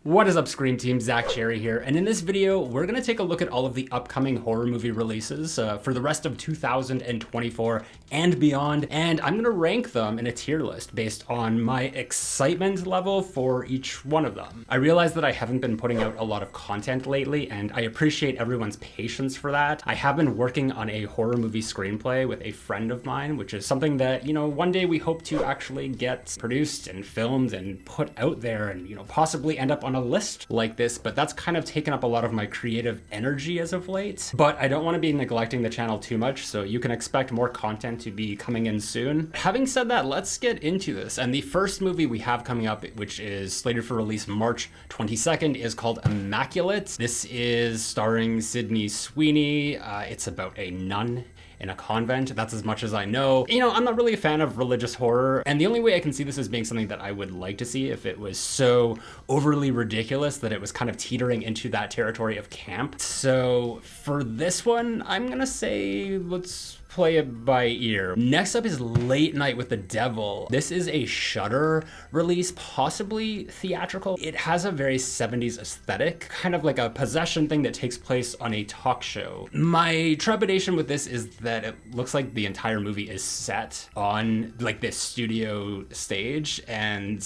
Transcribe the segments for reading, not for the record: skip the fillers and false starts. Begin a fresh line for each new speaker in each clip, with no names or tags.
What is up, Scream Team? Zach Cherry here, and in this video, we're gonna take a look at all of the upcoming horror movie releases for the rest of 2024 and beyond, and I'm gonna rank them in a tier list based on my excitement level for each one of them. I realize that I haven't been putting out a lot of content lately, and I appreciate everyone's patience for that. I have been working on a horror movie screenplay with a friend of mine, which is something that, one day we hope to actually get produced and filmed and put out there and, possibly end up on a list like this, but that's kind of taken up a lot of my creative energy as of late. But I don't want to be neglecting the channel too much, so you can expect more content to be coming in soon. Having said that, let's get into this. And the first movie we have coming up, which is slated for release March 22nd, is called Immaculate. This is starring Sydney Sweeney. It's about a nun in a convent. That's as much as I know. I'm not really a fan of religious horror, and the only way I can see this as being something that I would like to see if it was so overly ridiculous that it was kind of teetering into that territory of camp. So for this one, I'm gonna say let's play it by ear. Next up is Late Night with the Devil. This is a Shudder release, possibly theatrical. It has a very 70s aesthetic, kind of like a possession thing that takes place on a talk show. My trepidation with this is that it looks like the entire movie is set on like this studio stage, and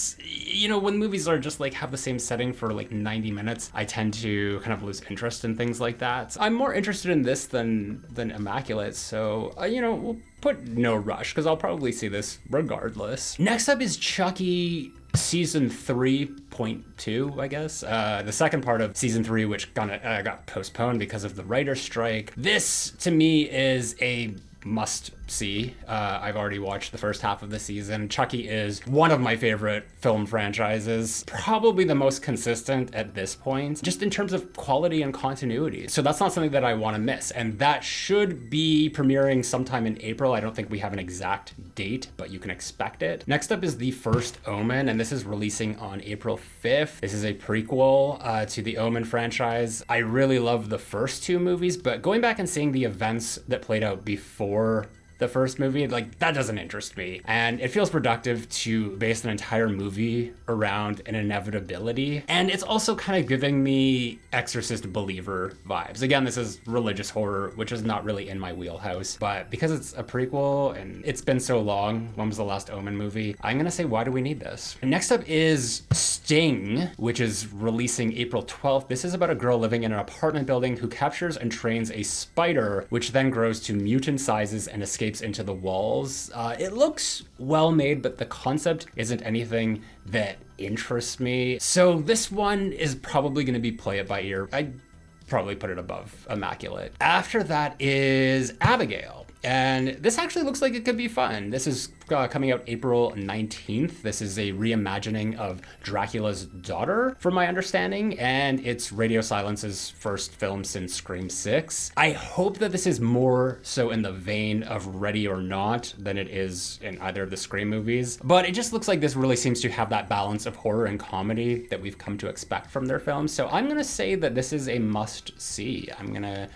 when movies are just like have the same setting for like 90 minutes, I tend to kind of lose interest in things like that. I'm more interested in this than Immaculate, so we'll put no rush because I'll probably see this regardless. Next up is Chucky season 3.2, I guess. The second part of season 3, which got postponed because of the writer's strike. This, to me, is a must see. I've already watched the first half of the season. Chucky is one of my favorite film franchises, probably the most consistent at this point, just in terms of quality and continuity. So that's not something that I want to miss, and that should be premiering sometime in April. I don't think we have an exact date, but you can expect it. Next up is The First Omen, and this is releasing on April 5th. This is a prequel to the Omen franchise. I really love the first two movies, but going back and seeing the events that played out before the first movie, like, that doesn't interest me. And it feels productive to base an entire movie around an inevitability. And it's also kind of giving me Exorcist Believer vibes. Again, this is religious horror, which is not really in my wheelhouse, but because it's a prequel and it's been so long, when was the last Omen movie? I'm gonna say, why do we need this? Next up is Sting, which is releasing April 12th. This is about a girl living in an apartment building who captures and trains a spider, which then grows to mutant sizes and escapes into the walls. It looks well made, but the concept isn't anything that interests me. So this one is probably going to be play it by ear. I'd probably put it above Immaculate. After that is Abigail. And this actually looks like it could be fun. This is coming out April 19th. This is a reimagining of Dracula's daughter, from my understanding, and it's Radio Silence's first film since Scream 6. I hope that this is more so in the vein of Ready or Not than it is in either of the Scream movies, but it just looks like this really seems to have that balance of horror and comedy that we've come to expect from their films. So I'm gonna say that this is a must-see. I'm gonna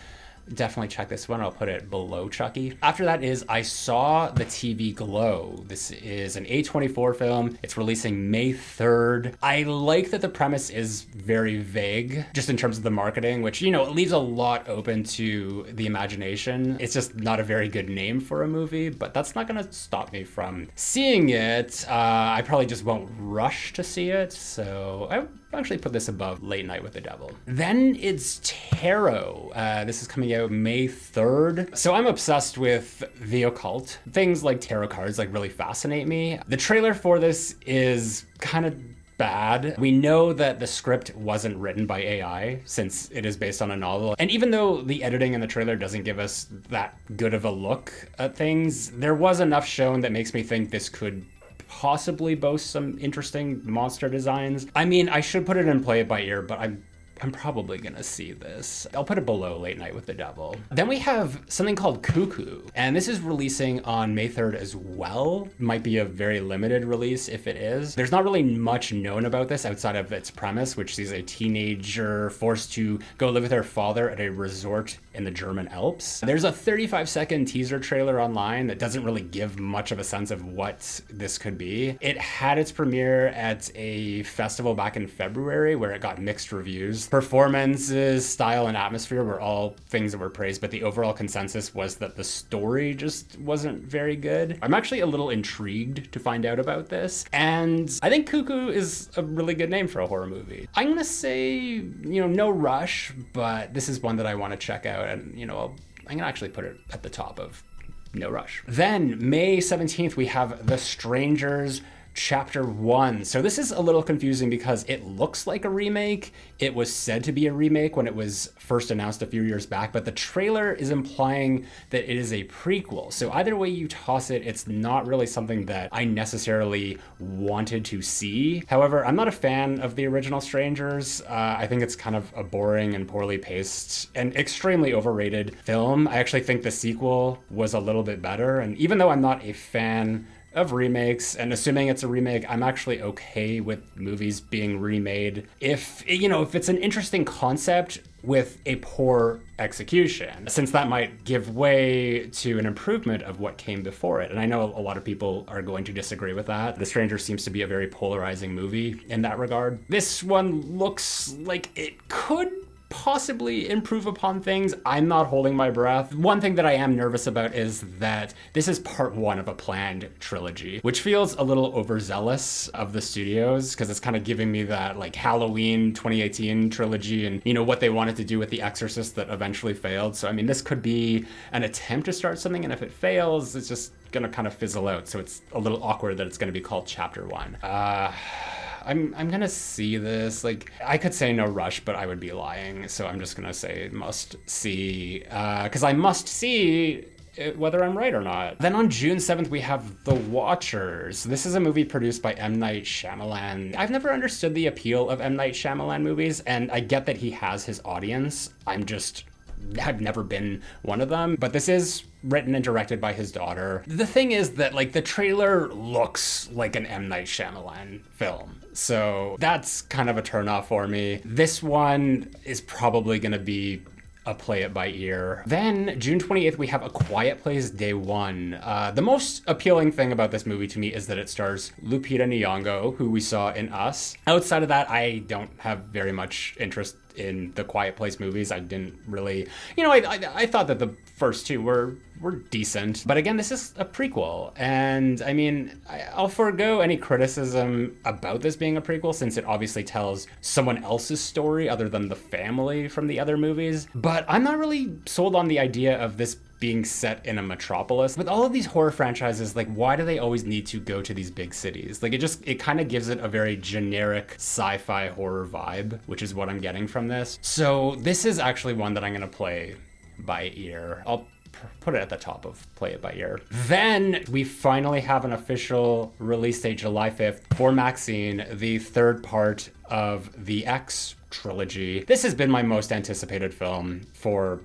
definitely check this one. I'll put it below Chucky. After that is I Saw the TV Glow. This is an A24 film. It's releasing May 3rd. I like that the premise is very vague, just in terms of the marketing, which, it leaves a lot open to the imagination. It's just not a very good name for a movie, but that's not gonna stop me from seeing it. I probably just won't rush to see it, so I actually put this above Late Night with the Devil. Then it's Tarot. This is coming out May 3rd. So I'm obsessed with the occult. Things like tarot cards really fascinate me. The trailer for this is kind of bad. We know that the script wasn't written by AI since it is based on a novel. And even though the editing in the trailer doesn't give us that good of a look at things, there was enough shown that makes me think this could possibly boast some interesting monster designs. I mean, I should put it in play it by ear, but I'm I'm probably gonna see this. I'll put it below Late Night with the Devil. Then we have something called Cuckoo, and this is releasing on May 3rd as well. Might be a very limited release if it is. There's not really much known about this outside of its premise, which sees a teenager forced to go live with her father at a resort in the German Alps. There's a 35-second teaser trailer online that doesn't really give much of a sense of what this could be. It had its premiere at a festival back in February where it got mixed reviews. Performances, style, and atmosphere were all things that were praised, but the overall consensus was that the story just wasn't very good. I'm actually a little intrigued to find out about this, and I think Cuckoo is a really good name for a horror movie. I'm gonna say, no rush, but this is one that I want to check out, and I'm gonna actually put it at the top of no rush. Then May 17th, we have The Strangers Chapter 1. So this is a little confusing because it looks like a remake. It was said to be a remake when it was first announced a few years back, but the trailer is implying that it is a prequel. So either way you toss it, it's not really something that I necessarily wanted to see. However, I'm not a fan of the original Strangers. I think it's kind of a boring and poorly paced and extremely overrated film. I actually think the sequel was a little bit better. And even though I'm not a fan of remakes, and assuming it's a remake, I'm actually okay with movies being remade if it's an interesting concept with a poor execution, since that might give way to an improvement of what came before it. And I know a lot of people are going to disagree with that. The Stranger seems to be a very polarizing movie in that regard. This one looks like it could possibly improve upon things. I'm not holding my breath. One thing that I am nervous about is that this is part one of a planned trilogy, which feels a little overzealous of the studios, because it's kind of giving me that like Halloween 2018 trilogy and what they wanted to do with The Exorcist that eventually failed. So I mean, this could be an attempt to start something, and if it fails, it's just gonna kind of fizzle out. So it's a little awkward that it's gonna be called Chapter 1. I'm gonna see this. Like, I could say no rush, but I would be lying. So I'm just gonna say must see, because I must see whether I'm right or not. Then on June 7th, we have The Watchers. This is a movie produced by M. Night Shyamalan. I've never understood the appeal of M. Night Shyamalan movies, and I get that he has his audience. I've never been one of them, but this is written and directed by his daughter. The thing is that the trailer looks like an M. Night Shyamalan film. So that's kind of a turnoff for me. This one is probably gonna be a play it by ear. Then June 28th, we have A Quiet Place Day 1. The most appealing thing about this movie to me is that it stars Lupita Nyong'o, who we saw in Us. Outside of that, I don't have very much interest in the Quiet Place movies. I didn't really, I thought that the first two were decent, but again, this is a prequel, and I mean, I'll forego any criticism about this being a prequel since it obviously tells someone else's story other than the family from the other movies, but I'm not really sold on the idea of this being set in a metropolis. With all of these horror franchises, why do they always need to go to these big cities? It kind of gives it a very generic sci-fi horror vibe, which is what I'm getting from this. So this is actually one that I'm gonna play by ear. I'll put it at the top of play it by ear. Then we finally have an official release date, July 5th, for Maxxxine, the third part of the X trilogy. This has been my most anticipated film for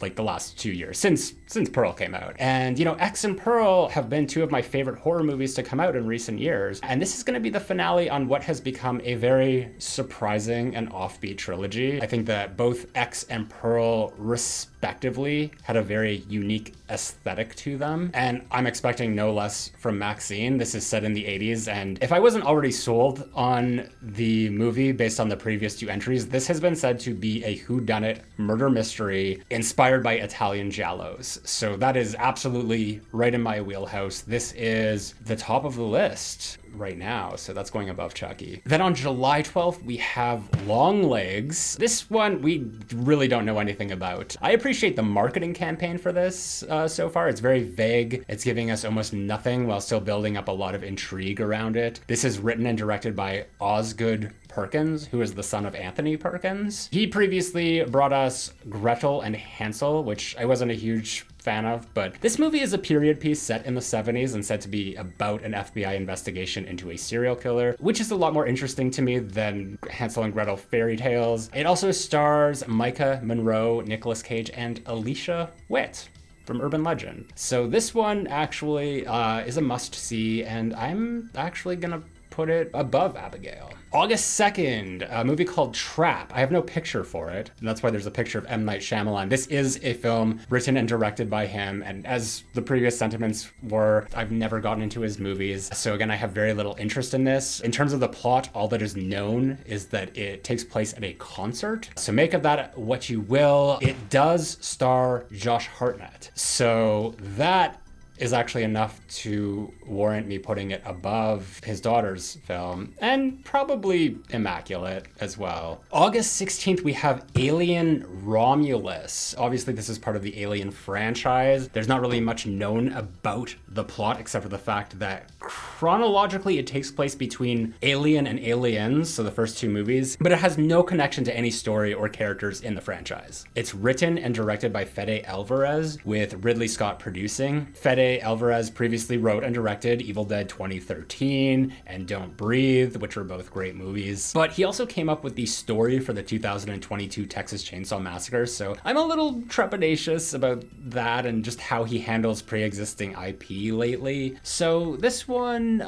the last 2 years since Pearl came out. And X and Pearl have been two of my favorite horror movies to come out in recent years. And this is going to be the finale on what has become a very surprising and offbeat trilogy. I think that both X and Pearl respectively had a very unique aesthetic to them. And I'm expecting no less from Maxxxine. This is set in the 80s. And if I wasn't already sold on the movie based on the previous two entries, this has been said to be a whodunit murder mystery inspired by Italian giallos. So that is absolutely right in my wheelhouse. This is the top of the list right now, so that's going above Chucky. Then on July 12th, we have Longlegs. This one we really don't know anything about. I appreciate the marketing campaign for this so far. It's very vague. It's giving us almost nothing while still building up a lot of intrigue around it. This is written and directed by Osgood Perkins, who is the son of Anthony Perkins. He previously brought us Gretel and Hansel, which I wasn't a huge fan of, but this movie is a period piece set in the 70s and said to be about an FBI investigation into a serial killer, which is a lot more interesting to me than Hansel and Gretel fairy tales. It also stars Micah Monroe, Nicolas Cage, and Alicia Witt from Urban Legend. So this one actually is a must-see, and I'm actually gonna put it above Abigail. August 2nd, a movie called Trap. I have no picture for it, and that's why there's a picture of M. Night Shyamalan. This is a film written and directed by him, and as the previous sentiments were, I've never gotten into his movies, so again, I have very little interest in this. In terms of the plot, all that is known is that it takes place at a concert, so make of that what you will. It does star Josh Hartnett, so that is actually enough to warrant me putting it above his daughter's film, and probably Immaculate as well. August 16th, we have Alien Romulus. Obviously, this is part of the Alien franchise. There's not really much known about the plot, except for the fact that chronologically it takes place between Alien and Aliens, so the first two movies, but it has no connection to any story or characters in the franchise. It's written and directed by Fede Alvarez, with Ridley Scott producing. Fede Alvarez previously wrote and directed Evil Dead 2013 and Don't Breathe, which were both great movies. But he also came up with the story for the 2022 Texas Chainsaw Massacre, so I'm a little trepidatious about that and just how he handles pre-existing IP lately. So this one,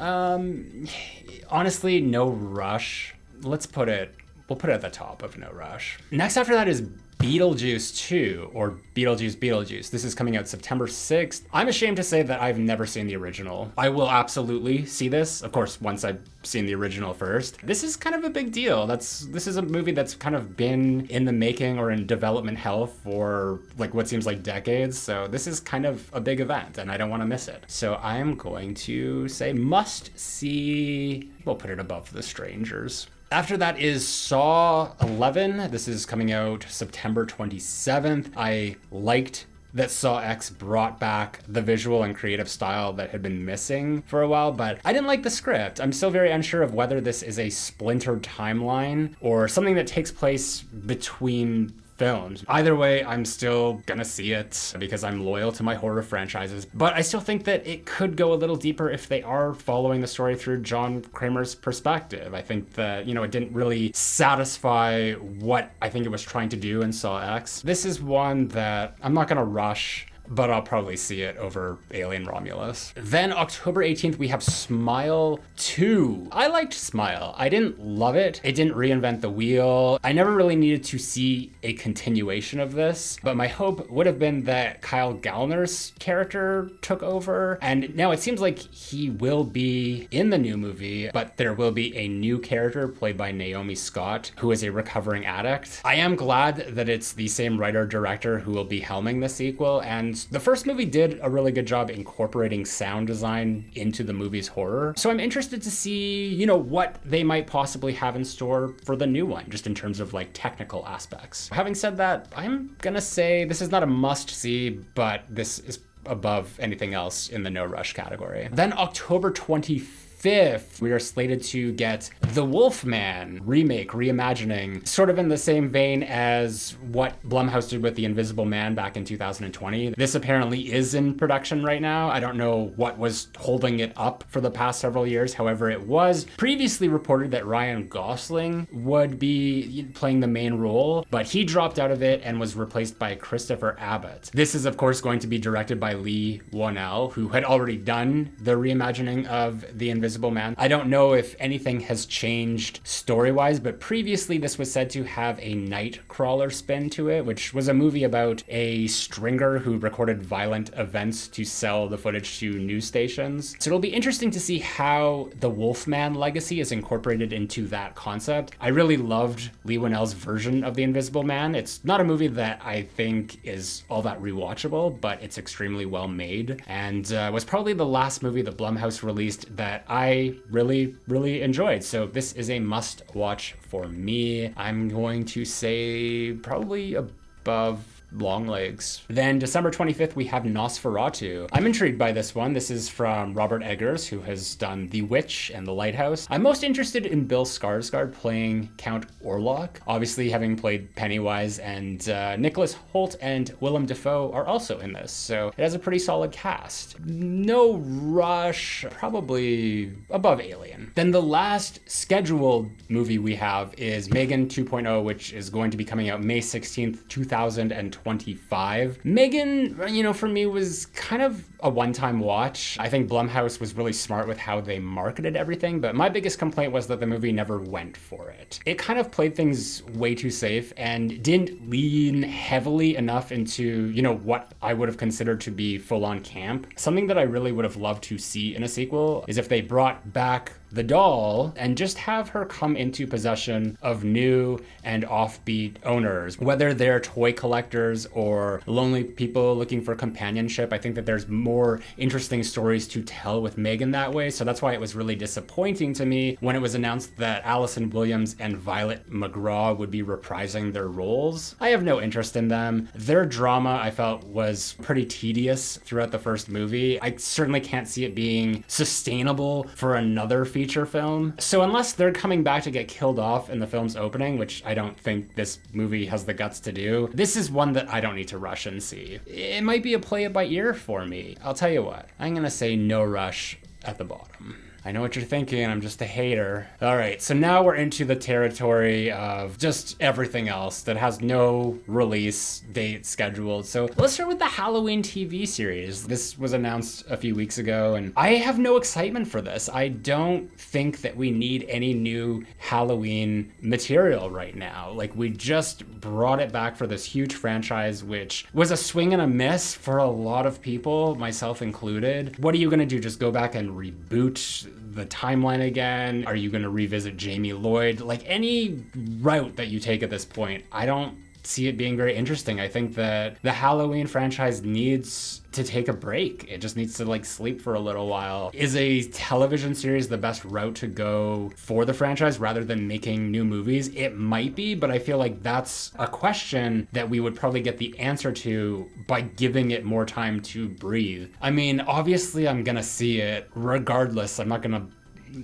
honestly, no rush. We'll put it at the top of no rush. Next after that is Beetlejuice 2, or Beetlejuice. This is coming out September 6th. I'm ashamed to say that I've never seen the original. I will absolutely see this, of course, once I've seen the original first. This is kind of a big deal. This is a movie that's kind of been in the making or in development hell for like what seems like decades. So this is kind of a big event and I don't want to miss it. So I'm going to say must see. We'll put it above The Strangers. After that is Saw 11. This is coming out September 27th. I liked that Saw X brought back the visual and creative style that had been missing for a while, but I didn't like the script. I'm still very unsure of whether this is a splintered timeline or something that takes place between films. Either way, I'm still gonna see it because I'm loyal to my horror franchises, but I still think that it could go a little deeper if they are following the story through John Kramer's perspective. I think that, it didn't really satisfy what I think it was trying to do in Saw X. This is one that I'm not gonna rush, but I'll probably see it over Alien Romulus. Then October 18th, we have Smile 2. I liked Smile. I didn't love it. It didn't reinvent the wheel. I never really needed to see a continuation of this, but my hope would have been that Kyle Gallner's character took over. And now it seems like he will be in the new movie, but there will be a new character played by Naomi Scott, who is a recovering addict. I am glad that it's the same writer-director who will be helming the sequel, and the first movie did a really good job incorporating sound design into the movie's horror. So I'm interested to see, what they might possibly have in store for the new one, just in terms of like technical aspects. Having said that, I'm gonna say this is not a must-see, but this is above anything else in the no rush category. Then October 25th, we are slated to get The Wolfman remake, reimagining, sort of in the same vein as what Blumhouse did with The Invisible Man back in 2020. This apparently is in production right now. I don't know what was holding it up for the past several years. However, it was previously reported that Ryan Gosling would be playing the main role, but he dropped out of it and was replaced by Christopher Abbott. This is, of course, going to be directed by Lee Whannell, who had already done the reimagining of The Invisible Man. I don't know if anything has changed story-wise, but previously this was said to have a Nightcrawler spin to it, which was a movie about a stringer who recorded violent events to sell the footage to news stations. So it'll be interesting to see how the Wolfman legacy is incorporated into that concept. I really loved Lee Whannell's version of The Invisible Man. It's not a movie that I think is all that rewatchable, but it's extremely well made, and was probably the last movie that Blumhouse released that I really enjoyed. So this is a must watch for me. I'm going to say probably above Longlegs. Then December 25th, we have Nosferatu. I'm intrigued by this one. This is from Robert Eggers, who has done The Witch and The Lighthouse. I'm most interested in Bill Skarsgård playing Count Orlok, obviously having played Pennywise, and Nicholas Hoult and Willem Dafoe are also in this, so it has a pretty solid cast. No rush, probably above Alien. Then the last scheduled movie we have is Megan 2.0, which is going to be coming out May 16th, 2025. Megan, you know, for me was kind of a one-time watch. I think Blumhouse was really smart with how they marketed everything, but my biggest complaint was that the movie never went for it. It kind of played things way too safe and didn't lean heavily enough into, you know, what I would have considered to be full-on camp. Something that I really would have loved to see in a sequel is if they brought back the doll and just have her come into possession of new and offbeat owners, whether they're toy collectors or lonely people looking for companionship. I think that there's more interesting stories to tell with Megan that way, so that's why it was really disappointing to me when it was announced that Allison Williams and Violet McGraw would be reprising their roles. I have no interest in them. Their drama, I felt, was pretty tedious throughout the first movie. I certainly can't see it being sustainable for another feature film. So unless they're coming back to get killed off in the film's opening, which I don't think this movie has the guts to do, this is one that I don't need to rush and see. It might be a play it by ear for me. I'll tell you what, I'm gonna say no rush at the bottom. I know what you're thinking, I'm just a hater. All right, so now we're into the territory of just everything else that has no release date scheduled. So let's start with the Halloween TV series. This was announced a few weeks ago, and I have no excitement for this. I don't think that we need any new Halloween material right now. Like, we just brought it back for this huge franchise, which was a swing and a miss for a lot of people, myself included. What are you gonna do? Just go back and reboot the timeline again? Are you gonna revisit Jamie Lloyd? Like, any route that you take at this point, I don't see it being very interesting. I think that the Halloween franchise needs to take a break. It just needs to like sleep for a little while. Is a television series the best route to go for the franchise rather than making new movies? It might be, but I feel like that's a question that we would probably get the answer to by giving it more time to breathe. I mean, obviously I'm gonna see it regardless. I'm not gonna,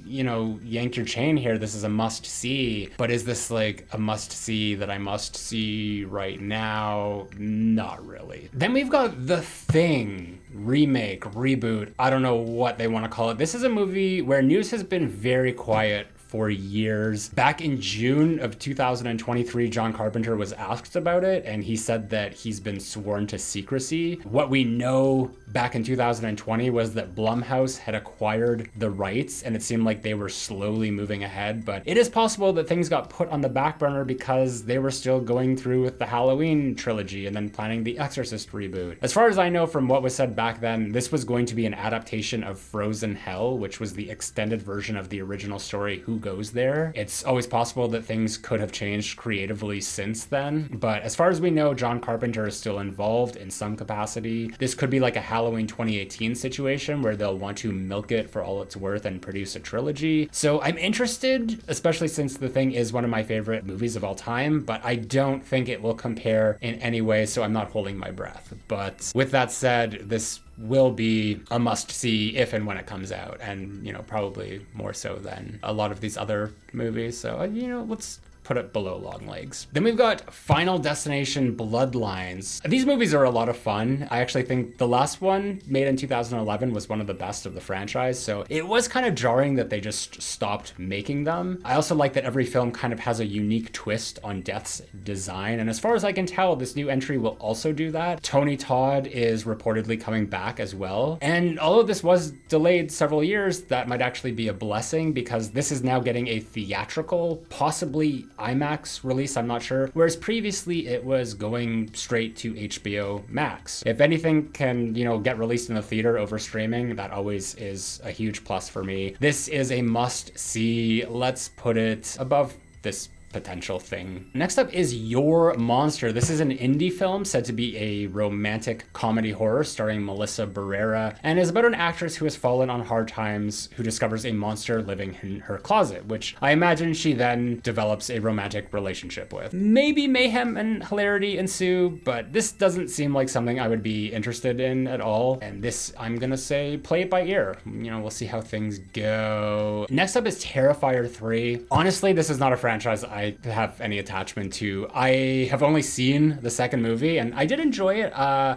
you know, yank your chain here. This is a must see, but is this like a must see that I must see right now? Not really. Then we've got The Thing remake, reboot. I don't know what they want to call it. This is a movie where news has been very quiet for years. Back in June of 2023, John Carpenter was asked about it, and he said that he's been sworn to secrecy. What we know back in 2020 was that Blumhouse had acquired the rights, and it seemed like they were slowly moving ahead, but it is possible that things got put on the back burner because they were still going through with the Halloween trilogy and then planning the Exorcist reboot. As far as I know from what was said back then, this was going to be an adaptation of Frozen Hell, which was the extended version of the original story, Who Goes There. It's always possible that things could have changed creatively since then, but as far as we know, John Carpenter is still involved in some capacity. This could be like a Halloween 2018 situation where they'll want to milk it for all it's worth and produce a trilogy. So I'm interested, especially since The Thing is one of my favorite movies of all time, but I don't think it will compare in any way, so I'm not holding my breath. But with that said, this will be a must-see if and when it comes out, and, you know, probably more so than a lot of these other movies. So, you know, let's put it below Longlegs. Then we've got Final Destination Bloodlines. These movies are a lot of fun. I actually think the last one, made in 2011, was one of the best of the franchise, so it was kind of jarring that they just stopped making them. I also like that every film kind of has a unique twist on Death's design, and as far as I can tell, this new entry will also do that. Tony Todd is reportedly coming back as well, and although this was delayed several years, that might actually be a blessing because this is now getting a theatrical, possibly IMAX release, I'm not sure, whereas previously it was going straight to HBO Max. If anything can, you know, get released in the theater over streaming, that always is a huge plus for me. This is a must see. Let's put it above this potential thing. Next up is Your Monster. This is an indie film said to be a romantic comedy horror starring Melissa Barrera, and is about an actress who has fallen on hard times who discovers a monster living in her closet, which I imagine she then develops a romantic relationship with. Maybe mayhem and hilarity ensue, but this doesn't seem like something I would be interested in at all. And this, I'm gonna say, play it by ear. You know, we'll see how things go. Next up is Terrifier 3. Honestly, this is not a franchise I have any attachment to. I have only seen the second movie and I did enjoy it.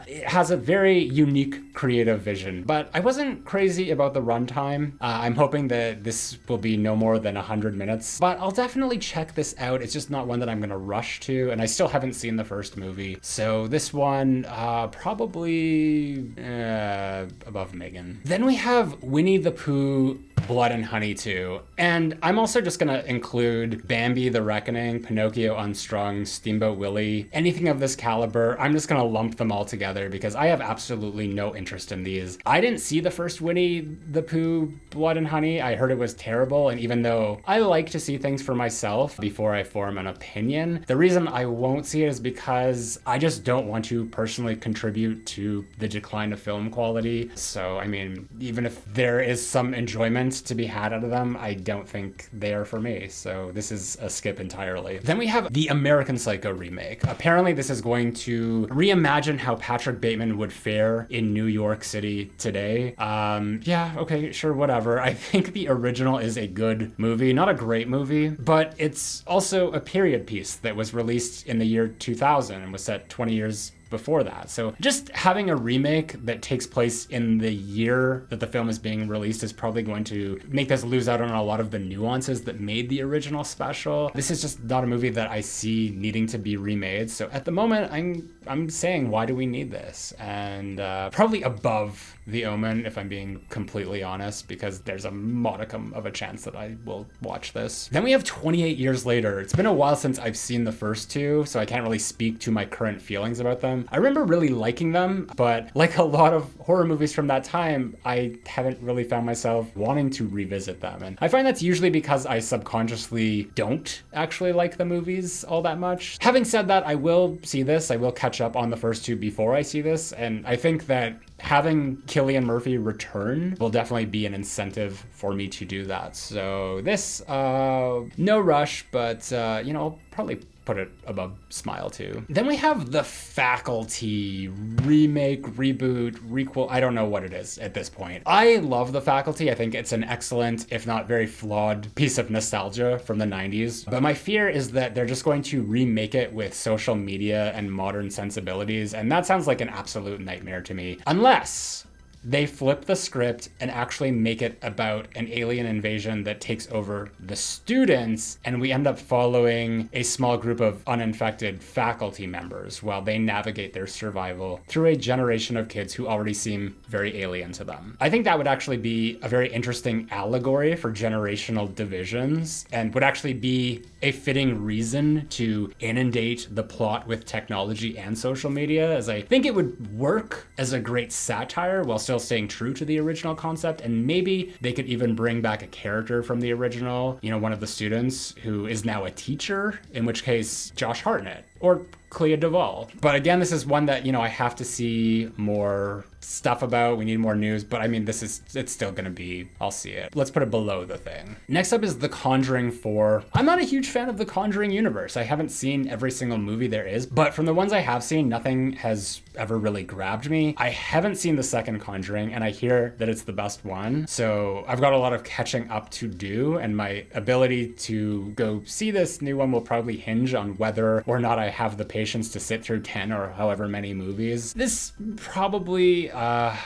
It has a very unique creative vision, but I wasn't crazy about the runtime. I'm hoping that this will be no more than 100 minutes, but I'll definitely check this out. It's just not one that I'm gonna rush to, and I still haven't seen the first movie. So this one, probably above Megan. Then we have Winnie the Pooh, Blood and Honey 2. And I'm also just gonna include Bambi the Reckoning, Pinocchio Unstrung, Steamboat Willie, anything of this caliber. I'm just gonna lump them all together because I have absolutely no interest in these. I didn't see the first Winnie the Pooh, Blood and Honey. I heard it was terrible, and even though I like to see things for myself before I form an opinion, the reason I won't see it is because I just don't want to personally contribute to the decline of film quality. So, I mean, even if there is some enjoyment to be had out of them, I don't think they are for me. So this is a skip entirely. Then we have the American Psycho remake. Apparently this is going to reimagine how Patrick Bateman would fare in New York City today. Yeah, okay, sure, whatever. I think the original is a good movie, not a great movie, but it's also a period piece that was released in the year 2000 and was set 20 years before that. So just having a remake that takes place in the year that the film is being released is probably going to make us lose out on a lot of the nuances that made the original special. This is just not a movie that I see needing to be remade. So at the moment, I'm saying, why do we need this? And probably above The Omen, if I'm being completely honest, because there's a modicum of a chance that I will watch this. Then we have 28 Years Later. It's been a while since I've seen the first two, so I can't really speak to my current feelings about them. I remember really liking them, but like a lot of horror movies from that time, I haven't really found myself wanting to revisit them. And I find that's usually because I subconsciously don't actually like the movies all that much. Having said that, I will see this. I will catch up on the first two before I see this, and I think that having Cillian Murphy return will definitely be an incentive for me to do that. So this, no rush, but you know, I'll probably put it above Smile too. Then we have the Faculty remake, reboot, requel. I don't know what it is at this point. I love the Faculty. I think it's an excellent, if not very flawed, piece of nostalgia from the 90s. But my fear is that they're just going to remake it with social media and modern sensibilities, and that sounds like an absolute nightmare to me. Unless they flip the script and actually make it about an alien invasion that takes over the students, and we end up following a small group of uninfected faculty members while they navigate their survival through a generation of kids who already seem very alien to them. I think that would actually be a very interesting allegory for generational divisions, and would actually be a fitting reason to inundate the plot with technology and social media, as I think it would work as a great satire while still staying true to the original concept. And maybe they could even bring back a character from the original, you know, one of the students who is now a teacher, in which case Josh Hartnett or Clea Duvall. But again, this is one that, you know, I have to see more stuff about. We need more news, but I mean, it's still gonna be, I'll see it. Let's put it below The Thing. Next up is The Conjuring 4. I'm not a huge fan of the Conjuring universe. I haven't seen every single movie there is, but from the ones I have seen, nothing has ever really grabbed me. I haven't seen the second Conjuring, and I hear that it's the best one. So I've got a lot of catching up to do, and my ability to go see this new one will probably hinge on whether or not I have the patience to sit through 10 or however many movies. This probably,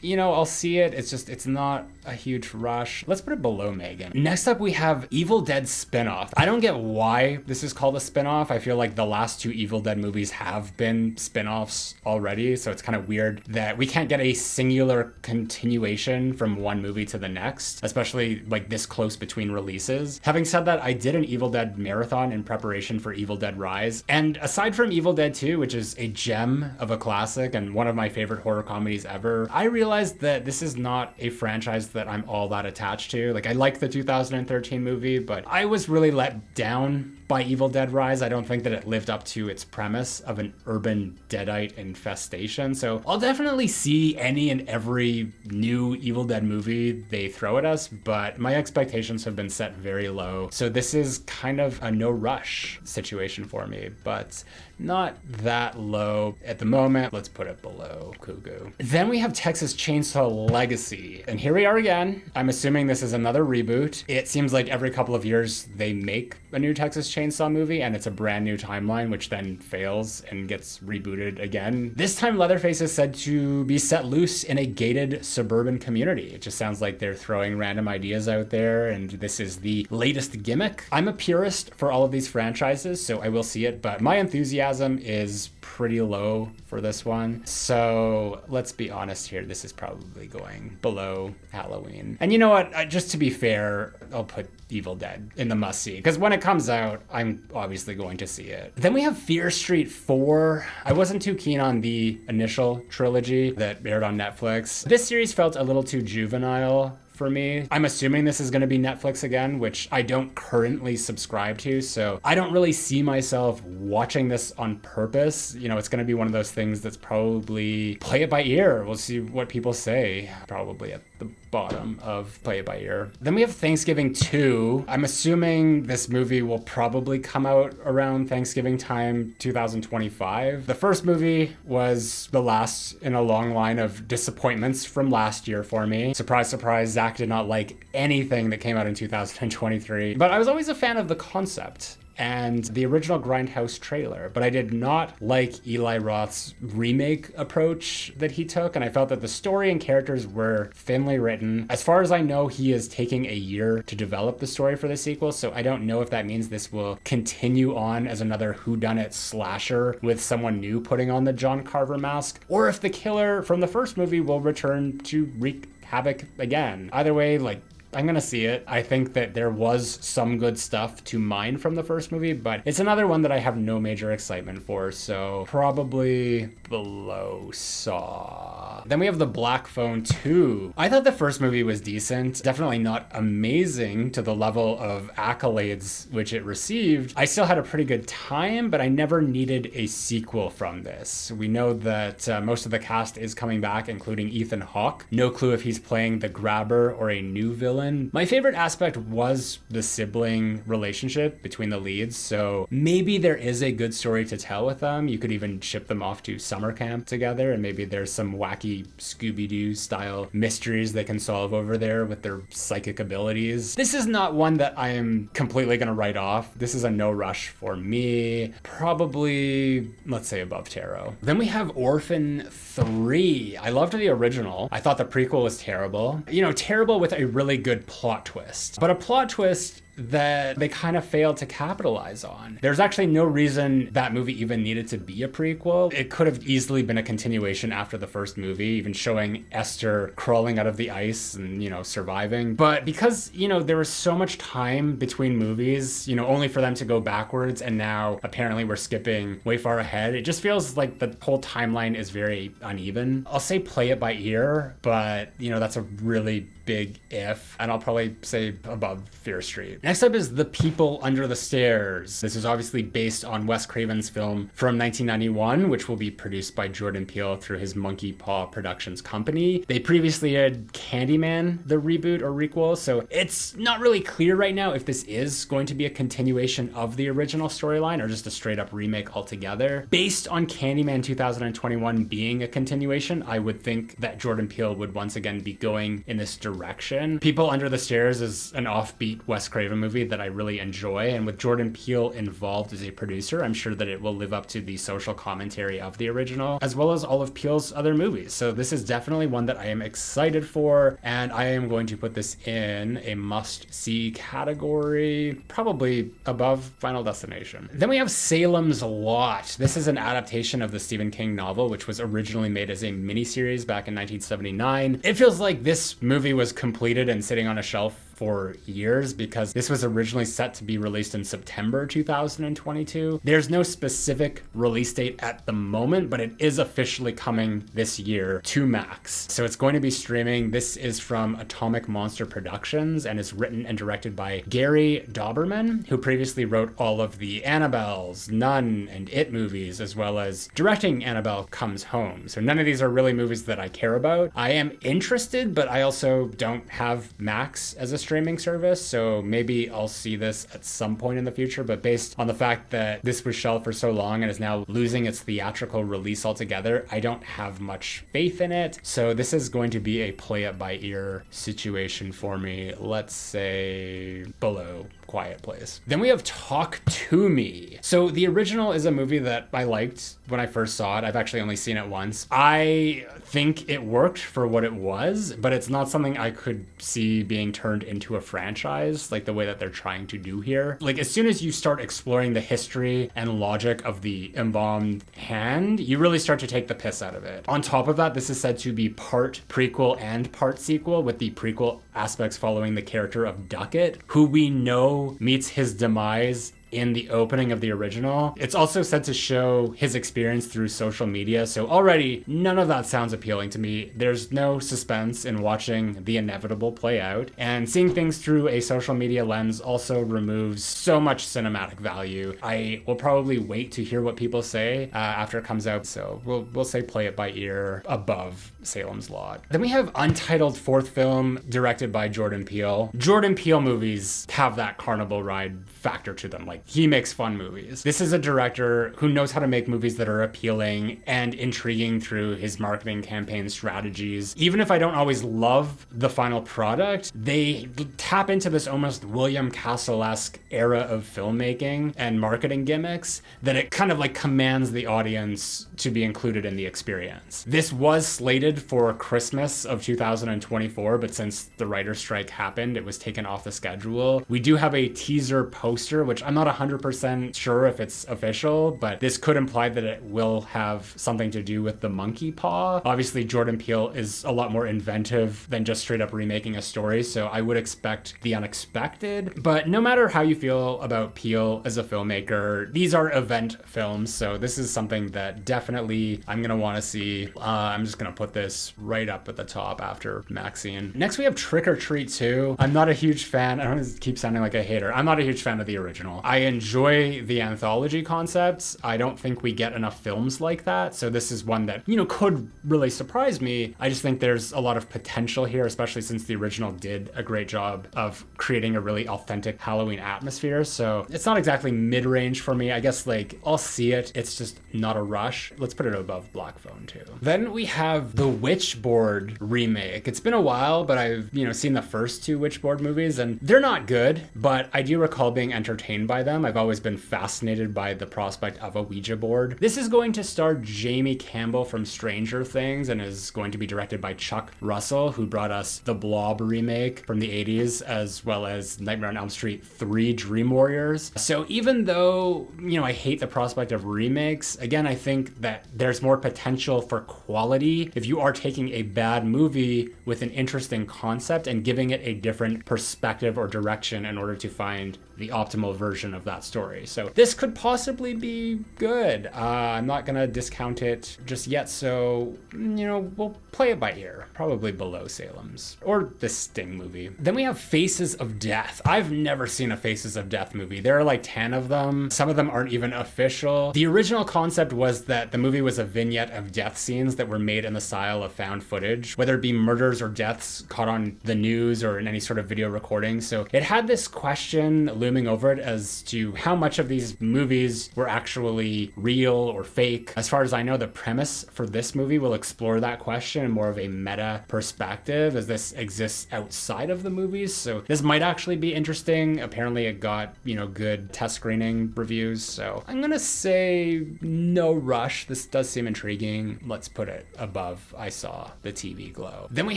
you know, I'll see it. It's just, it's not a huge rush. Let's put it below Megan. Next up, we have Evil Dead spinoff. I don't get why this is called a spinoff. I feel like the last two Evil Dead movies have been spinoffs already, so it's kind of weird that we can't get a singular continuation from one movie to the next, especially like this close between releases. Having said that, I did an Evil Dead marathon in preparation for Evil Dead Rise, and aside from Evil Dead 2, which is a gem of a classic and one of my favorite horror comedies ever, I realized that this is not a franchise that I'm all that attached to. Like, I like the 2013 movie, but I was really let down by Evil Dead Rise. I don't think that it lived up to its premise of an urban deadite infestation. So I'll definitely see any and every new Evil Dead movie they throw at us, but my expectations have been set very low. So this is kind of a no rush situation for me, but not that low at the moment. Let's put it below Cuckoo. Then we have Texas Chainsaw Legacy. And here we are again. I'm assuming this is another reboot. It seems like every couple of years they make a new Texas Chainsaw movie and it's a brand new timeline, which then fails and gets rebooted again. This time Leatherface is said to be set loose in a gated suburban community. It just sounds like they're throwing random ideas out there and this is the latest gimmick. I'm a purist for all of these franchises, so I will see it, but my enthusiasm is pretty low for this one. So let's be honest here, this is probably going below Halloween. And you know what, just to be fair, I'll put Evil Dead in the must-see, because when it comes out, I'm obviously going to see it. Then we have Fear Street 4. I wasn't too keen on the initial trilogy that aired on Netflix. This series felt a little too juvenile for me. I'm assuming this is going to be Netflix again, which I don't currently subscribe to, so I don't really see myself watching this on purpose. You know, it's going to be one of those things that's probably play it by ear. We'll see what people say, probably at the bottom of play it by ear. Then we have Thanksgiving 2. I'm assuming this movie will probably come out around Thanksgiving time 2025. The first movie was the last in a long line of disappointments from last year for me. Surprise, surprise, Zach did not like anything that came out in 2023. But I was always a fan of the concept and the original Grindhouse trailer, but I did not like Eli Roth's remake approach that he took, and I felt that the story and characters were thinly written. As far as I know, he is taking a year to develop the story for the sequel, so I don't know if that means this will continue on as another whodunit slasher with someone new putting on the John Carver mask, or if the killer from the first movie will return to wreak havoc again. Either way, like, I'm gonna see it. I think that there was some good stuff to mine from the first movie, but it's another one that I have no major excitement for, so probably below Saw. Then we have The Black Phone 2. I thought the first movie was decent, definitely not amazing to the level of accolades which it received. I still had a pretty good time, but I never needed a sequel from this. We know that most of the cast is coming back, including Ethan Hawke. No clue if he's playing the grabber or a new villain. My favorite aspect was the sibling relationship between the leads, so maybe there is a good story to tell with them. You could even ship them off to summer camp together, and maybe there's some wacky Scooby-Doo style mysteries they can solve over there with their psychic abilities. This is not one that I am completely gonna write off. This is a no rush for me. Probably, let's say, above Tarot. Then we have Orphan 3. I loved the original. I thought the prequel was terrible. You know, terrible with a really good plot twist, but a plot twist that they kind of failed to capitalize on. There's actually no reason that movie even needed to be a prequel. It could have easily been a continuation after the first movie, even showing Esther crawling out of the ice and, you know, surviving. But because, you know, there was so much time between movies, you know, only for them to go backwards, and now apparently we're skipping way far ahead, it just feels like the whole timeline is very uneven. I'll say play it by ear, but, you know, that's a really big if, and I'll probably say above Fear Street. Next up is The People Under the Stairs. This is obviously based on Wes Craven's film from 1991, which will be produced by Jordan Peele through his Monkey Paw Productions company. They previously had Candyman, the reboot or requel, so it's not really clear right now if this is going to be a continuation of the original storyline or just a straight up remake altogether. Based on Candyman 2021 being a continuation, I would think that Jordan Peele would once again be going in this direction. People Under the Stairs is an offbeat Wes Craven movie that I really enjoy, and with Jordan Peele involved as a producer, I'm sure that it will live up to the social commentary of the original, as well as all of Peele's other movies. So this is definitely one that I am excited for, and I am going to put this in a must-see category, probably above Final Destination. Then we have Salem's Lot. This is an adaptation of the Stephen King novel, which was originally made as a miniseries back in 1979. It feels like this movie was completed and sitting on a shelf for years because this was originally set to be released in September 2022. There's no specific release date at the moment, but it is officially coming this year to Max. So it's going to be streaming. This is from Atomic Monster Productions and is written and directed by Gary Dauberman, who previously wrote all of the Annabelles, Nun, and It movies, as well as directing Annabelle Comes Home. So none of these are really movies that I care about. I am interested, but I also don't have Max as a streaming service, so maybe I'll see this at some point in the future, but based on the fact that this was shelved for so long and is now losing its theatrical release altogether, I don't have much faith in it. So this is going to be a play it by ear situation for me. Let's say below Quiet Place. Then we have Talk to Me. So the original is a movie that I liked when I first saw it. I've actually only seen it once. I think it worked for what it was, but it's not something I could see being turned into a franchise like the way that they're trying to do here. Like, as soon as you start exploring the history and logic of the embalmed hand, you really start to take the piss out of it. On top of that, this is said to be part prequel and part sequel, with the prequel aspects following the character of Duckett, who we know meets his demise in the opening of the original. It's also said to show his experience through social media, so already none of that sounds appealing to me. There's no suspense in watching the inevitable play out, and seeing things through a social media lens also removes so much cinematic value. I will probably wait to hear what people say after it comes out, so we'll say play it by ear above Salem's Lot. Then we have Untitled, fourth film directed by Jordan Peele. Jordan Peele movies have that carnival ride factor to them. Like, he makes fun movies. This is a director who knows how to make movies that are appealing and intriguing through his marketing campaign strategies. Even if I don't always love the final product, they tap into this almost William Castle-esque era of filmmaking and marketing gimmicks that it kind of like commands the audience to be included in the experience. This was slated for Christmas of 2024, but since the writer's strike happened, it was taken off the schedule. We do have a teaser poster, which I'm not 100% sure if it's official, but this could imply that it will have something to do with the monkey paw. Obviously, Jordan Peele is a lot more inventive than just straight up remaking a story, so I would expect the unexpected. But no matter how you feel about Peele as a filmmaker, these are event films, so this is something that definitely I'm gonna want to see. I'm just gonna put this right up at the top after Maxxxine. Next, we have Trick or Treat 2. I'm not a huge fan. I don't want to keep sounding like a hater. I'm not a huge fan of the original. I enjoy the anthology concepts. I don't think we get enough films like that, so this is one that, could really surprise me. I just think there's a lot of potential here, especially since the original did a great job of creating a really authentic Halloween atmosphere, so it's not exactly mid-range for me. I guess, I'll see it. It's just not a rush. Let's put it above Black Phone 2. Then we have the Witchboard remake. It's been a while, but I've, seen the first two Witchboard movies, and they're not good, but I do recall being entertained by them. I've always been fascinated by the prospect of a Ouija board. This is going to star Jamie Campbell from Stranger Things and is going to be directed by Chuck Russell, who brought us the Blob remake from the 80s, as well as Nightmare on Elm Street 3 Dream Warriors. So even though, I hate the prospect of remakes, again, I think that there's more potential for quality if you are taking a bad movie with an interesting concept and giving it a different perspective or direction in order to find the optimal version of that story. So this could possibly be good. I'm not gonna discount it just yet, so we'll play it by ear, probably below Salem's or the Sting movie. Then we have Faces of Death. I've never seen a Faces of Death movie. There are like 10 of them. Some of them aren't even official. The original concept was that the movie was a vignette of death scenes that were made in the style of found footage, whether it be murders or deaths caught on the news or in any sort of video recording. So it had this question looming over it as to how much of these movies were actually real or fake. As far as I know, the premise for this movie will explore that question in more of a meta perspective, as this exists outside of the movies. So this might actually be interesting. Apparently it got, good test screening reviews. So I'm gonna say no rush. This does seem intriguing. Let's put it above I Saw the TV Glow. Then we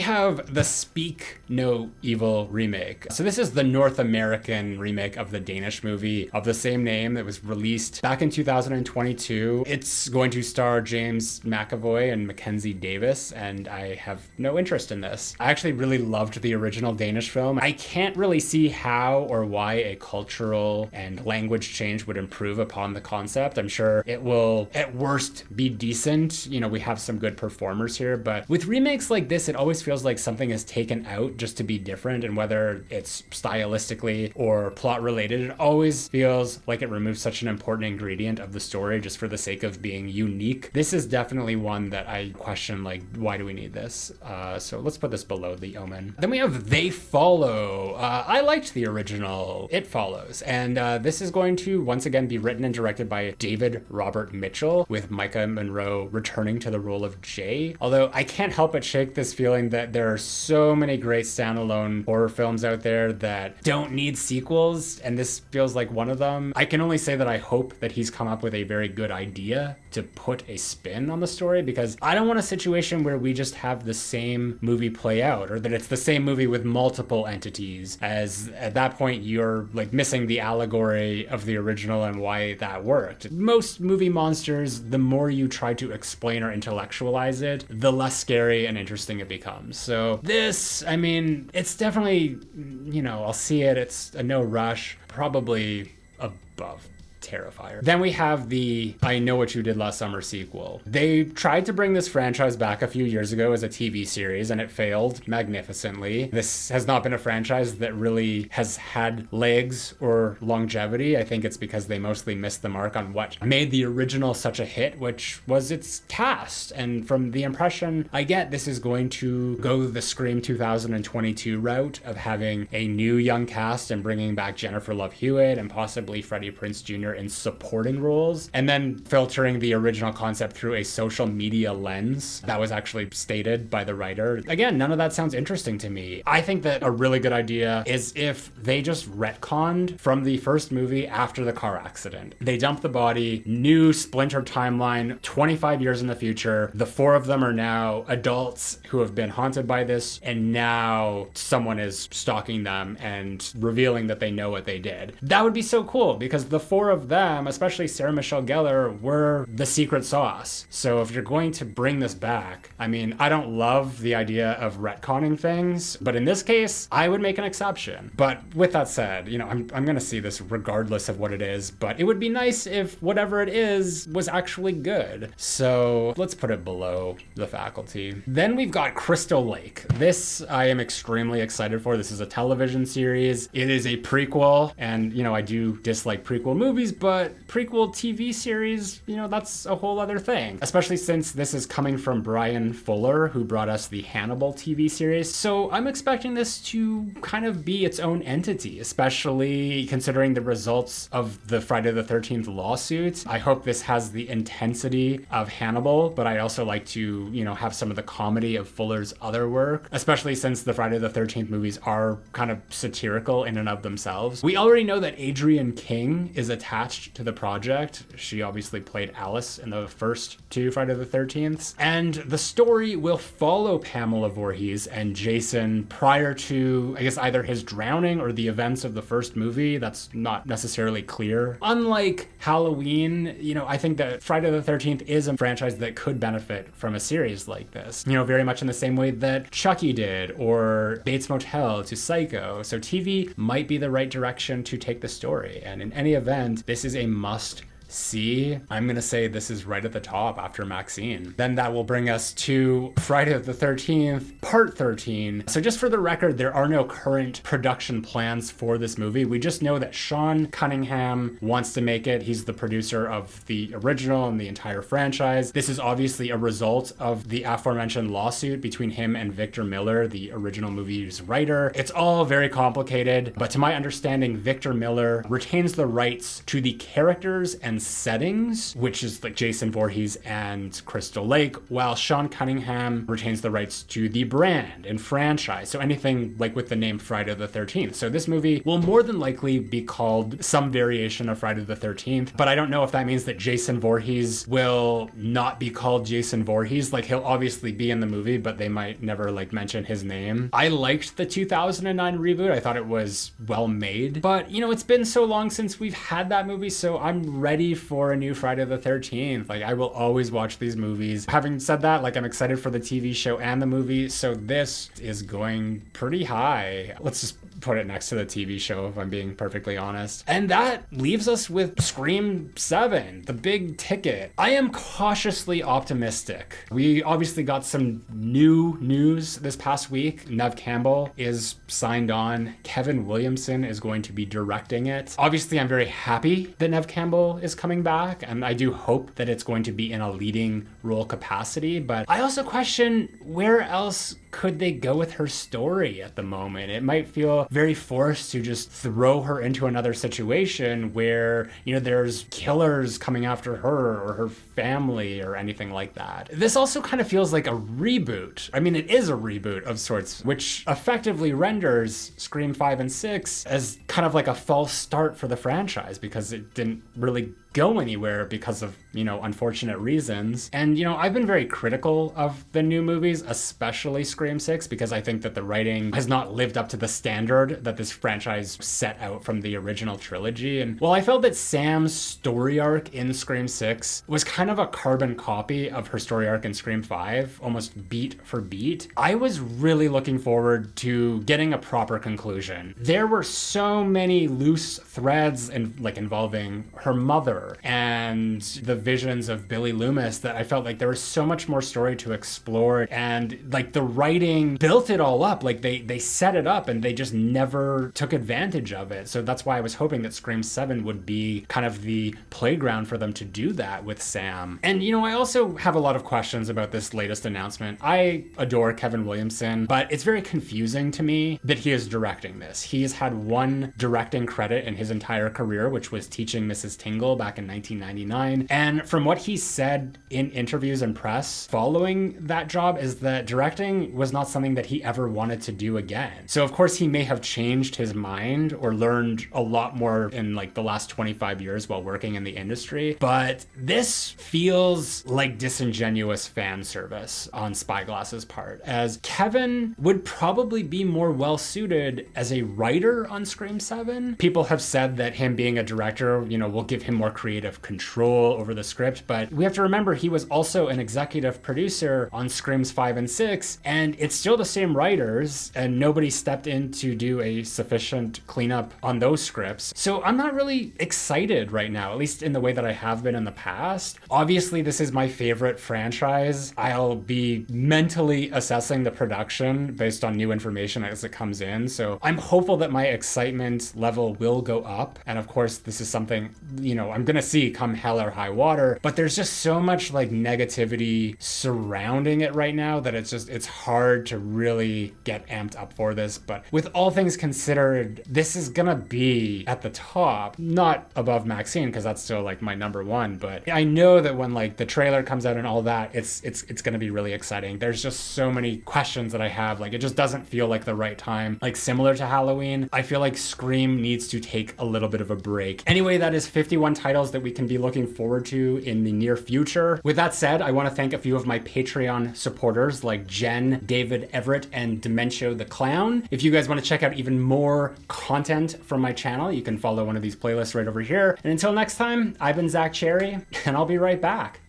have the Speak No Evil remake. So this is the North American remake of of the Danish movie of the same name that was released back in 2022. It's going to star James McAvoy and Mackenzie Davis, and I have no interest in this. I actually really loved the original Danish film. I can't really see how or why a cultural and language change would improve upon the concept. I'm sure it will at worst be decent. You know, we have some good performers here, but with remakes like this, it always feels like something is taken out just to be different, and whether it's stylistically or plot related, it always feels like it removes such an important ingredient of the story just for the sake of being unique. This is definitely one that I question, like, why do we need this? So let's put this below The Omen. Then we have They Follow. I liked the original It Follows, and this is going to once again be written and directed by David Robert Mitchell, with Micah Monroe returning to the role of Jay. Although I can't help but shake this feeling that there are so many great standalone horror films out there that don't need sequels, and this feels like one of them. I can only say that I hope that he's come up with a very good idea to put a spin on the story, because I don't want a situation where we just have the same movie play out, or that it's the same movie with multiple entities, as at that point you're like missing the allegory of the original and why that worked. Most movie monsters, the more you try to explain or intellectualize it, the less scary and interesting it becomes. So this, I mean, it's definitely, you know, I'll see it. It's a no rush, probably above Terrifier. Then we have the I Know What You Did Last Summer sequel. They tried to bring this franchise back a few years ago as a TV series, and it failed magnificently. This has not been a franchise that really has had legs or longevity. I think it's because they mostly missed the mark on what made the original such a hit, which was its cast. And from the impression I get, this is going to go the Scream 2022 route of having a new young cast and bringing back Jennifer Love Hewitt and possibly Freddie Prinze Jr. in supporting roles, and then filtering the original concept through a social media lens that was actually stated by the writer. Again, none of that sounds interesting to me. I think that a really good idea is if they just retconned from the first movie after the car accident. They dumped the body, new splintered timeline, 25 years in the future. The four of them are now adults who have been haunted by this, and now someone is stalking them and revealing that they know what they did. That would be so cool, because the four of them, especially Sarah Michelle Gellar, were the secret sauce. So if you're going to bring this back, I mean, I don't love the idea of retconning things, but in this case, I would make an exception. But with that said, you know, I'm going to see this regardless of what it is, but it would be nice if whatever it is was actually good. So let's put it below The Faculty. Then we've got Crystal Lake. This I am extremely excited for. This is a television series. It is a prequel, and, you know, I do dislike prequel movies, but prequel TV series, you know, that's a whole other thing, especially since this is coming from Brian Fuller, who brought us the Hannibal TV series. So I'm expecting this to kind of be its own entity, especially considering the results of the Friday the 13th lawsuit. I hope this has the intensity of Hannibal, but I also like to, you know, have some of the comedy of Fuller's other work, especially since the Friday the 13th movies are kind of satirical in and of themselves. We already know that Adrienne King is attached to the project. She obviously played Alice in the first two Friday the 13th. And the story will follow Pamela Voorhees and Jason prior to, I guess, either his drowning or the events of the first movie. That's not necessarily clear. Unlike Halloween, you know, I think that Friday the 13th is a franchise that could benefit from a series like this. You know, very much in the same way that Chucky did, or Bates Motel to Psycho. So TV might be the right direction to take the story. And in any event, this is a must see. I'm gonna say this is right at the top after Maxxxine. Then that will bring us to Friday the 13th, part 13. So just for the record, there are no current production plans for this movie. We just know that Sean Cunningham wants to make it. He's the producer of the original and the entire franchise. This is obviously a result of the aforementioned lawsuit between him and Victor Miller, the original movie's writer. It's all very complicated, but to my understanding, Victor Miller retains the rights to the characters and settings, which is like Jason Voorhees and Crystal Lake, while Sean Cunningham retains the rights to the brand and franchise. So anything like with the name Friday the 13th. So this movie will more than likely be called some variation of Friday the 13th, but I don't know if that means that Jason Voorhees will not be called Jason Voorhees. Like, he'll obviously be in the movie, but they might never like mention his name. I liked the 2009 reboot. I thought it was well made, but you know, it's been so long since we've had that movie, so I'm ready for a new Friday the 13th. Like, I will always watch these movies. Having said that, like, I'm excited for the TV show and the movie, so this is going pretty high. Let's just put it next to the TV show, if I'm being perfectly honest. And that leaves us with Scream 7, the big ticket. I am cautiously optimistic. We obviously got some new news this past week. Neve Campbell is signed on. Kevin Williamson is going to be directing it. Obviously, I'm very happy that Neve Campbell is coming back, and I do hope that it's going to be in a leading role capacity, but I also question where else could they go with her story at the moment. It might feel very forced to just throw her into another situation where, you know, there's killers coming after her or her family or anything like that. This also kind of feels like a reboot. I mean, it is a reboot of sorts, which effectively renders Scream 5 and 6 as kind of like a false start for the franchise because it didn't really go anywhere because of, you know, unfortunate reasons. And, you know, I've been very critical of the new movies, especially Scream 6, because I think that the writing has not lived up to the standard that this franchise set out from the original trilogy. And while I felt that Sam's story arc in Scream 6 was kind of a carbon copy of her story arc in Scream 5, almost beat for beat, I was really looking forward to getting a proper conclusion. There were so many loose threads and like involving her mother and the visions of Billy Loomis that I felt like there was so much more story to explore, and like the writing built it all up. Like they set it up and they just never took advantage of it. So that's why I was hoping that Scream 7 would be kind of the playground for them to do that with Sam. And you know, I also have a lot of questions about this latest announcement. I adore Kevin Williamson, but it's very confusing to me that he is directing this. He has had one directing credit in his entire career, which was teaching Mrs. Tingle back in 1999. And from what he said in interviews and press following that job is that directing was not something that he ever wanted to do again. So of course he may have changed his mind or learned a lot more in like the last 25 years while working in the industry. But this feels like disingenuous fan service on Spyglass's part, as Kevin would probably be more well suited as a writer on Scream 7. People have said that him being a director, you know, will give him more creative control over the script, but we have to remember he was also an executive producer on Screams 5 and 6, and it's still the same writers, and nobody stepped in to do a sufficient cleanup on those scripts. So I'm not really excited right now, at least in the way that I have been in the past. Obviously, this is my favorite franchise. I'll be mentally assessing the production based on new information as it comes in, so I'm hopeful that my excitement level will go up, and of course, this is something, you know, I'm gonna see come hell or high water, but there's just so much like negativity surrounding it right now that it's hard to really get amped up for this. But with all things considered, this is gonna be at the top, not above Maxxxine, because that's still like my number one, but I know that when like the trailer comes out and all that, it's gonna be really exciting. There's just so many questions that I have. Like, it just doesn't feel like the right time. Like, similar to Halloween, I feel like Scream needs to take a little bit of a break. Anyway, that is 51 titles that we can be looking forward to in the near future. With that said, I want to thank a few of my Patreon supporters like Jen, David Everett, and Dementio the Clown. If you guys want to check out even more content from my channel, you can follow one of these playlists right over here. And until next time, I've been Zach Cherry, and I'll be right back.